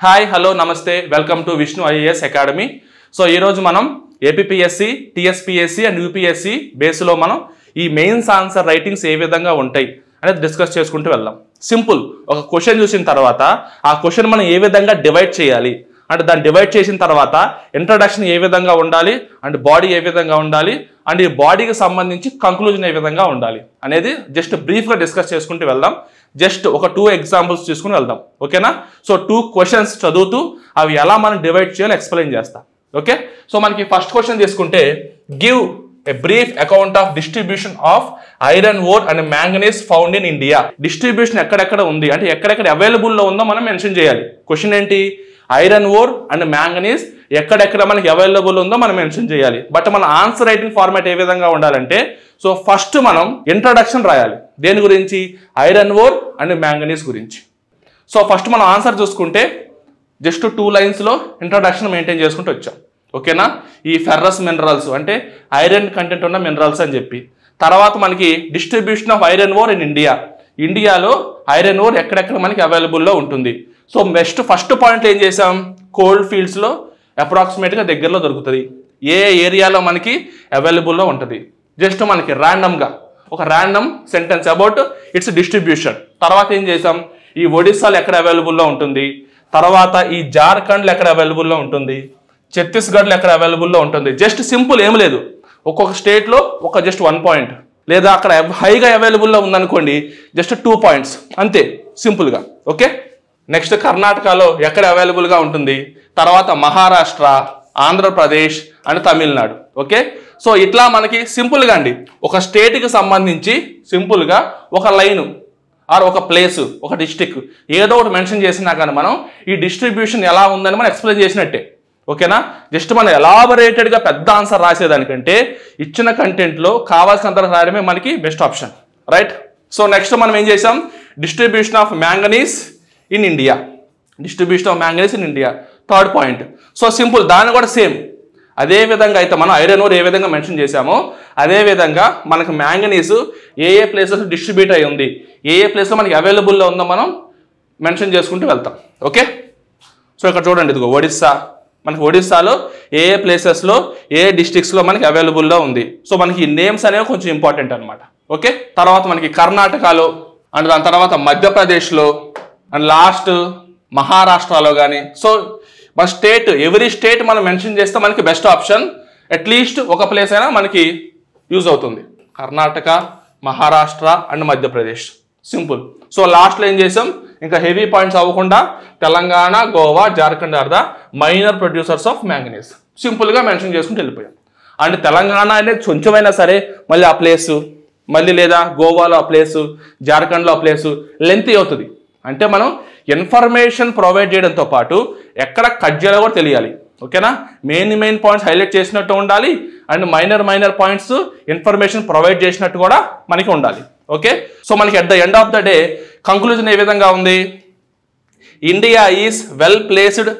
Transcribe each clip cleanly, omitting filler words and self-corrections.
Hi hello నమస్తే welcome to Vishnu IAS academy. So ఈరోజు మనం ఏపీపీఎస్సి, టీఎస్పీఎస్సి అండ్ యూపీఎస్సి బేస్లో మనం ఈ మెయిన్స్ ఆన్సర్ రైటింగ్స్ ఏ విధంగా ఉంటాయి అనేది డిస్కస్ చేసుకుంటూ వెళ్దాం. సింపుల్, ఒక క్వశ్చన్ చూసిన తర్వాత ఆ క్వశ్చన్ మనం ఏ విధంగా డివైడ్ చేయాలి అంటే దాన్ని డివైడ్ చేసిన తర్వాత ఇంట్రడక్షన్ ఏ విధంగా ఉండాలి అండ్ బాడీ ఏ విధంగా ఉండాలి అండ్ ఈ బాడీకి సంబంధించి కంక్లూజన్ ఏ విధంగా ఉండాలి అనేది జస్ట్ బ్రీఫ్గా డిస్కస్ చేసుకుంటూ వెళ్దాం. జస్ట్ ఒక 2 ఎగ్జాంపుల్స్ తీసుకుని వెళ్దాం, ఓకేనా? సో 2 క్వశ్చన్స్ చదువుతూ అవి ఎలా మనం డివైడ్ చేయాలో ఎక్స్ప్లెయిన్ చేస్తాం, ఓకే? సో మనకి ఫస్ట్ క్వశ్చన్ తీసుకుంటే, give a brief account of distribution of iron ore and manganese found in India. Distribution ఎక్కడెక్కడ ఉంది అంటే ఎక్కడెక్కడ అవైలబుల్లో ఉందో మనం మెన్షన్ చేయాలి. క్వశ్చన్ ఏంటి? ఐరన్ ఓర్ అండ్ మ్యాంగనీస్ ఎక్కడెక్కడ మనకి అవైలబుల్ ఉందో మనం మెన్షన్ చేయాలి. బట్ మన ఆన్సర్ రైటింగ్ ఫార్మాట్ ఏ విధంగా ఉండాలంటే, సో ఫస్ట్ మనం ఇంట్రడక్షన్ రాయాలి. దేని గురించి? ఐరన్ ఓర్ అండ్ మ్యాంగనీస్ గురించి. సో ఫస్ట్ మనం ఆన్సర్ చూసుకుంటే జస్ట్ 2 లైన్స్లో ఇంట్రడక్షన్ మెయింటైన్ చేసుకుంటూ వచ్చాం, ఓకేనా? ఈ ఫెర్రస్ మినరల్స్ అంటే ఐరన్ కంటెంట్ ఉన్న మినరల్స్ అని చెప్పి, తర్వాత మనకి distribution of iron ore in India, ఇండియాలో ఐరన్ ఓర్ ఎక్కడెక్కడ మనకి అవైలబుల్లో ఉంటుంది. సో ఫస్ట్ పాయింట్లో ఏం చేసాం? కోల్డ్ ఫీల్డ్స్లో అప్రాక్సిమేట్గా దగ్గరలో దొరుకుతుంది, ఏ ఏరియాలో మనకి అవైలబుల్లో ఉంటుంది. జస్ట్ మనకి ర్యాండమ్గా ఒక random sentence about it's distribution. తర్వాత ఏం చేసాం? ఈ ఒడిస్సాలో ఎక్కడ అవైలబుల్లో ఉంటుంది, తర్వాత ఈ జార్ఖండ్లో ఎక్కడ అవైలబుల్లో ఉంటుంది, ఛత్తీస్గఢ్లో ఎక్కడ అవైలబుల్లో ఉంటుంది. జస్ట్ సింపుల్, ఏం లేదు, ఒక్కొక్క స్టేట్లో ఒక జస్ట్ 1 పాయింట్, లేదా అక్కడ హైగా అవైలబుల్లో ఉందనుకోండి జస్ట్ 2 పాయింట్స్, అంతే సింపుల్గా, ఓకే? నెక్స్ట్ కర్ణాటకలో ఎక్కడ అవైలబుల్గా ఉంటుంది, తర్వాత Maharashtra, Andhra Pradesh and Tamil Nadu, okay? So ఇట్లా మనకి సింపుల్గా అండి ఒక స్టేట్కి సంబంధించి సింపుల్గా ఒక లైను ఆర్ ఒక ప్లేసు, ఒక డిస్టిక్ ఏదో ఒకటి మెన్షన్ చేసినా కానీ మనం ఈ డిస్ట్రిబ్యూషన్ ఎలా ఉందని మనం ఎక్స్ప్లెయిన్ చేసినట్టే, ఓకేనా? జస్ట్ మనం ఎలాబొరేటెడ్గా పెద్ద ఆన్సర్ రాసేదానికంటే ఇచ్చిన కంటెంట్లో కావాల్సినంత రాయడమే మనకి best option, right? So next మనం ఏం చేసాం? Distribution of manganese in India, distribution of manganese in India, 3rd point. So simple, దాన్ని కూడా సేమ్ అదే విధంగా అయితే మనం ఐరన్ ఓర్ ఏ విధంగా మెన్షన్ చేసామో అదే విధంగా మనకు మ్యాంగనీస్ ఏ ప్లేసెస్ డిస్ట్రిబ్యూట్ అయి ఉంది, ఏ ప్లేస్లో మనకి అవైలబుల్లో ఉందో మనం మెన్షన్ చేసుకుంటూ వెళ్తాం, ఓకే? సో ఇక్కడ చూడండి, ఇదిగో ఒడిస్సా, మనకి ఒడిస్సాలో ఏ ప్లేసెస్లో ఏ డిస్ట్రిక్ట్స్లో మనకి అవైలబుల్లో ఉంది. సో మనకి ఈ నేమ్స్ అనేవి కొంచెం ఇంపార్టెంట్ అనమాట, ఓకే? తర్వాత మనకి కర్ణాటకలో అండ్ దాని తర్వాత మధ్యప్రదేశ్లో అండ్ లాస్ట్ మహారాష్ట్రలో కానీ. సో మన స్టేట్, ఎవ్రీ స్టేట్ మనం మెన్షన్ చేస్తే మనకి బెస్ట్ ఆప్షన్. అట్లీస్ట్ ఒక ప్లేస్ అయినా మనకి యూజ్ అవుతుంది. Karnataka, Maharashtra and Madhya Pradesh, simple. So లాస్ట్లో ఏం చేసాం? ఇంకా హెవీ పాయింట్స్ అవ్వకుండా Telangana, Goa, Jharkhand are the minor producers of manganese, సింపుల్గా మెన్షన్ చేసుకుంటూ వెళ్ళిపోయాం. అండ్ తెలంగాణ అనేది కొంచెమైనా సరే మళ్ళీ ఆ ప్లేసు, మళ్ళీ లేదా గోవాలో ఆ ప్లేసు, జార్ఖండ్లో ఆ ప్లేసు లెంతీ అవుతుంది. అంటే మనం ఇన్ఫర్మేషన్ ప్రొవైడ్ చేయడంతో పాటు ఎక్కడ కట్ చేయాలో కూడా తెలియాలి, ఓకేనా? మెయిన్ పాయింట్స్ హైలైట్ చేసినట్టు ఉండాలి and minor points information provide చేసినట్టు కూడా మనకి ఉండాలి, ఓకే? సో మనకి at the end of the day conclusion ఏ విధంగా ఉంది? India is well placed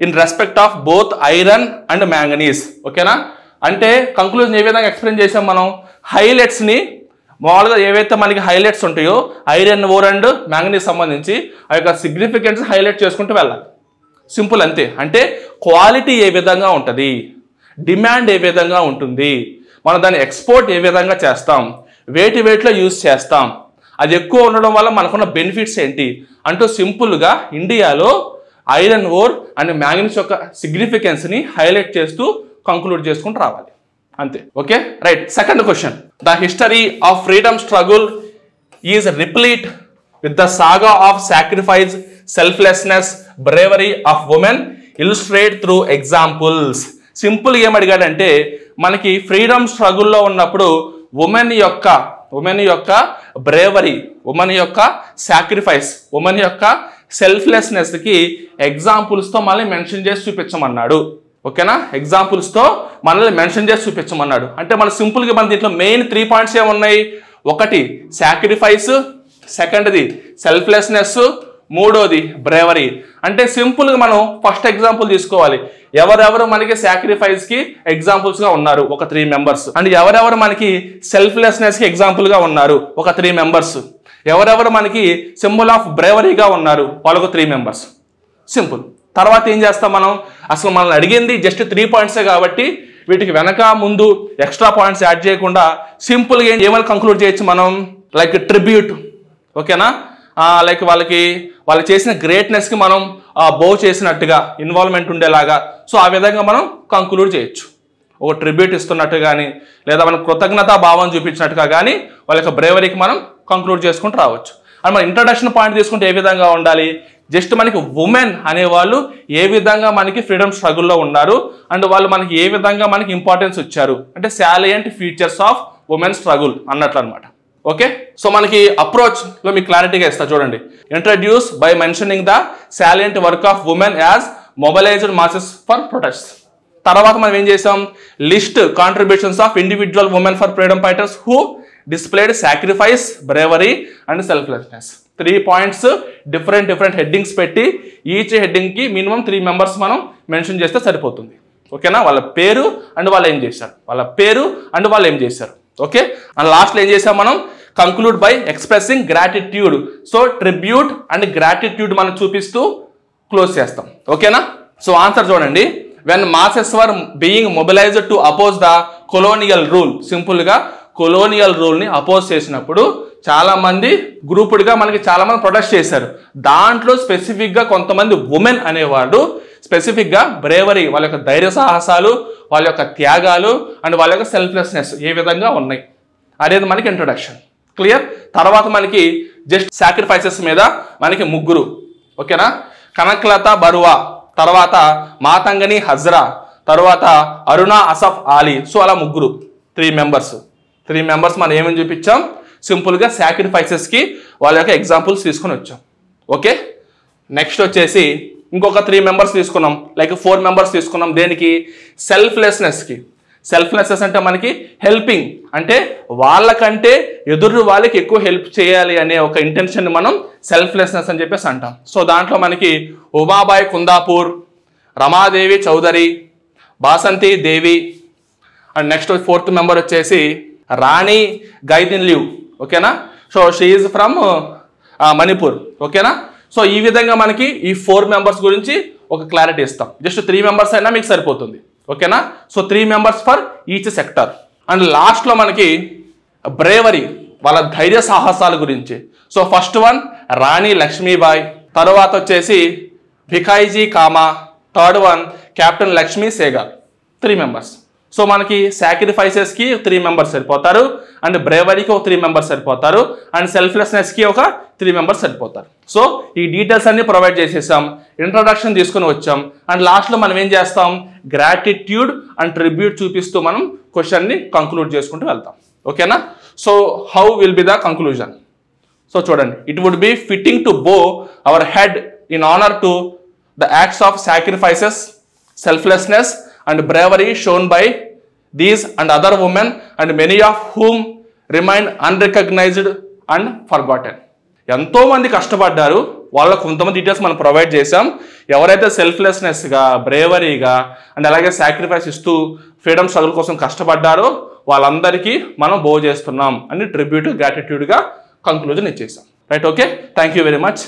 in respect of both iron and manganese, ఓకేనా? అంటే కంక్లూజన్ ఏ విధంగా ఎక్స్ప్లెయిన్ చేసాం మనం? హైలైట్స్ని మామూలుగా ఏవైతే మనకి హైలైట్స్ ఉంటాయో ఐరన్ ఓర్ అండ్ మ్యాంగనీస్ సంబంధించి ఆ యొక్క సిగ్నిఫికెన్స్ హైలైట్ చేసుకుంటూ వెళ్ళాలి, సింపుల్, అంతే. అంటే క్వాలిటీ ఏ విధంగా ఉంటుంది, డిమాండ్ ఏ విధంగా ఉంటుంది, మనం దాన్ని ఎక్స్పోర్ట్ ఏ విధంగా చేస్తాం, వేటిలో యూజ్ చేస్తాం, అది ఎక్కువ ఉండడం వల్ల మనకున్న బెనిఫిట్స్ ఏంటి అంటూ సింపుల్గా ఇండియాలో ఐరన్ ఓర్ అండ్ మ్యాంగనీస్ యొక్క సిగ్నిఫికెన్స్ని హైలైట్ చేస్తూ కంక్లూడ్ చేసుకుంటూ రావాలి, అంతే, okay? Right. Second question, the history of freedom struggle is replete with the saga of sacrifice, selflessness, bravery of women illustrate through examples. Simple ఏమడిగాడంటే మనకి ఫ్రీడమ్ స్ట్రగుల్లో ఉన్నప్పుడు women యొక్క బ్రేవరీ, ఉమెన్ యొక్క సాక్రిఫైస్, ఉమెన్ యొక్క సెల్ఫ్లెస్నెస్కి ఎగ్జాంపుల్స్తో మళ్ళీ మెన్షన్ చేసి చూపించమన్నాడు, ఓకేనా? ఎగ్జాంపుల్స్తో మనల్ని మెన్షన్ చేసి చూపించమన్నాడు. అంటే మన సింపుల్గా మన దీంట్లో మెయిన్ 3 పాయింట్స్ ఏమున్నాయి? ఒకటి సాక్రిఫైస్, సెకండ్ది సెల్ఫ్లెస్నెస్, మూడోది బ్రేవరీ. అంటే సింపుల్గా మనం ఫస్ట్ ఎగ్జాంపుల్ తీసుకోవాలి. ఎవరెవరు మనకి సాక్రిఫైస్కి ఎగ్జాంపుల్స్గా ఉన్నారు? ఒక 3 మెంబర్స్. అండ్ ఎవరెవరు మనకి సెల్ఫ్లెస్నెస్కి ఎగ్జాంపుల్గా ఉన్నారు? ఒక 3 మెంబర్స్. ఎవరెవరు మనకి సింబల్ ఆఫ్ బ్రేవరీగా ఉన్నారు? వాళ్ళకు 3 మెంబర్స్. సింపుల్. తర్వాత ఏం చేస్తాం మనం, అసలు మనల్ని అడిగింది జస్ట్ 3 పాయింట్సే కాబట్టి వీటికి వెనక ముందు ఎక్స్ట్రా పాయింట్స్ యాడ్ చేయకుండా సింపుల్గా ఏమైనా కంక్లూడ్ చేయొచ్చు మనం, లైక్ ట్రిబ్యూట్. ఓకేనా, లైక్ వాళ్ళు చేసిన గ్రేట్నెస్కి మనం బో చేసినట్టుగా ఇన్వాల్వ్మెంట్ ఉండేలాగా, సో ఆ విధంగా మనం కంక్లూడ్ చేయొచ్చు. ఒక ట్రిబ్యూట్ ఇస్తున్నట్టు కానీ లేదా మనం కృతజ్ఞతా భావం చూపించినట్టుగా కానీ వాళ్ళ యొక్క బ్రేవరీకి మనం కంక్లూడ్ చేసుకుంటూ రావచ్చు. అండ్ మన ఇంట్రడక్షన్ పాయింట్ తీసుకుంటే ఏ విధంగా ఉండాలి, జస్ట్ మనకి ఉమెన్ అనేవాళ్ళు ఏ విధంగా మనకి ఫ్రీడమ్ స్ట్రగుల్లో ఉన్నారు అండ్ వాళ్ళు మనకి ఏ విధంగా మనకి ఇంపార్టెన్స్ ఇచ్చారు అంటే salient features of women struggle అన్నట్లు అనమాట. ఓకే, సో మనకి అప్రోచ్లో మీకు క్లారిటీగా ఇస్తా చూడండి. Introduce by mentioning the salient work of women as mobilised masses for protest. తర్వాత మనం ఏం చేసాం, list contributions of individual women for freedom fighters who displayed sacrifice, bravery and selflessness. 3 points different headings పెట్టి ఈచ్ హెడ్డింగ్కి మినిమం 3 మెంబర్స్ మనం mention చేస్తే సరిపోతుంది. ఓకేనా, వాళ్ళ పేరు అండ్ వాళ్ళు ఏం చేశారు, ఓకే. అండ్ లాస్ట్లో ఏం చేసాం మనం, conclude by expressing gratitude. So tribute and gratitude మనం చూపిస్తూ క్లోజ్ చేస్తాం. ఓకేనా, సో ఆన్సర్ చూడండి. When masses were being mobilised to oppose the colonial rule. సింపుల్గా కొలోనియల్ రూల్ని అపోజ్ చేసినప్పుడు చాలా మంది గ్రూపుడ్గా మనకి చాలా మంది ప్రొటెస్ట్ చేశారు. దాంట్లో స్పెసిఫిక్గా కొంతమంది ఉమెన్ అనేవాడు స్పెసిఫిక్గా బ్రేవరీ, వాళ్ళ యొక్క ధైర్య సాహసాలు, వాళ్ళ యొక్క త్యాగాలు అండ్ వాళ్ళ యొక్క సెల్ఫ్లెస్నెస్ ఏ విధంగా ఉన్నాయి అనేది మనకి ఇంట్రొడక్షన్. క్లియర్. తర్వాత మనకి జస్ట్ సాక్రిఫైసెస్ మీద మనకి 3, ఓకేనా, కనక్లతా బరువా, తర్వాత మాతంగని హజ్రా, తర్వాత అరుణా అసఫ్ ఆలీ. సో అలా 3 మెంబర్స్ మనం ఏమని చూపించాం, సింపుల్గా సాక్రిఫైసెస్కి వాళ్ళ యొక్క ఎగ్జాంపుల్స్ తీసుకొని వచ్చాం. ఓకే, నెక్స్ట్ వచ్చేసి ఇంకొక 3 మెంబర్స్ తీసుకున్నాం, లైక్ 4 మెంబర్స్ తీసుకున్నాం. దేనికి, సెల్ఫ్లెస్నెస్కి. సెల్ఫ్లెస్నెస్ అంటే మనకి హెల్పింగ్, అంటే వాళ్ళకంటే ఎదురు వాళ్ళకి ఎక్కువ హెల్ప్ చేయాలి అనే ఒక ఇంటెన్షన్ మనం సెల్ఫ్లెస్నెస్ అని చెప్పేసి అంటాం. సో దాంట్లో మనకి ఉమాబాయ్ కుందాపూర్, రమాదేవి చౌదరి, బాసంతి దేవి అండ్ నెక్స్ట్ 4th మెంబర్ వచ్చేసి రాణి గైదిన్లివ్. ఓకేనా, so she is from Manipur. ఓకేనా, సో ఈ విధంగా మనకి ఈ 4 మెంబర్స్ గురించి ఒక క్లారిటీ ఇస్తాం. జస్ట్ 3 మెంబర్స్ అయినా మీకు సరిపోతుంది. ఓకేనా, so 3 members for each sector. And లాస్ట్లో మనకి బ్రేవరీ, వాళ్ళ ధైర్య సాహసాల గురించి. So first one Rani Lakshmibai, తర్వాత వచ్చేసి Bhikaiji Cama, third one captain Lakshmi Sahgal. 3 members. So మనకి సాక్రిఫైసెస్కి 3 మెంబర్స్ సరిపోతారు అండ్ బ్రేవరీకి ఒక 3 మెంబర్స్ సరిపోతారు అండ్ సెల్ఫ్లెస్నెస్కి ఒక 3 మెంబర్స్ సరిపోతారు. సో ఈ డీటెయిల్స్ అన్ని ప్రొవైడ్ చేసేసాం, ఇంట్రొడక్షన్ తీసుకుని వచ్చాం అండ్ లాస్ట్లో మనం ఏం చేస్తాం, గ్రాటిట్యూడ్ అండ్ ట్రిబ్యూట్ చూపిస్తూ మనం క్వశ్చన్ని కంక్లూడ్ చేసుకుంటూ వెళ్తాం. ఓకేనా, so how will be the conclusion. So చూడండి, it would be fitting to bow our head in honour to the acts of sacrifices, selflessness and bravery shown by these and other women and many of whom remain unrecognized and forgotten. ఎంతో మంది కష్టపడ్డారు, వాళ్ళ కొంతమంది details మనం provide చేసాం. ఎవరైతే సెల్ఫ్లెస్నెస్గా, బ్రేవరీగా and అలాగే sacrifice ఇస్తూ ఫ్రీడమ్ స్ట్రగుల్ కోసం కష్టపడ్డారో వాళ్ళందరికీ మనం బో చేస్తున్నాం అని ట్రిబ్యూట్, గ్రాటిట్యూడ్గా కంక్లూజన్ ఇచ్చేసాం. Right, okay, thank you very much.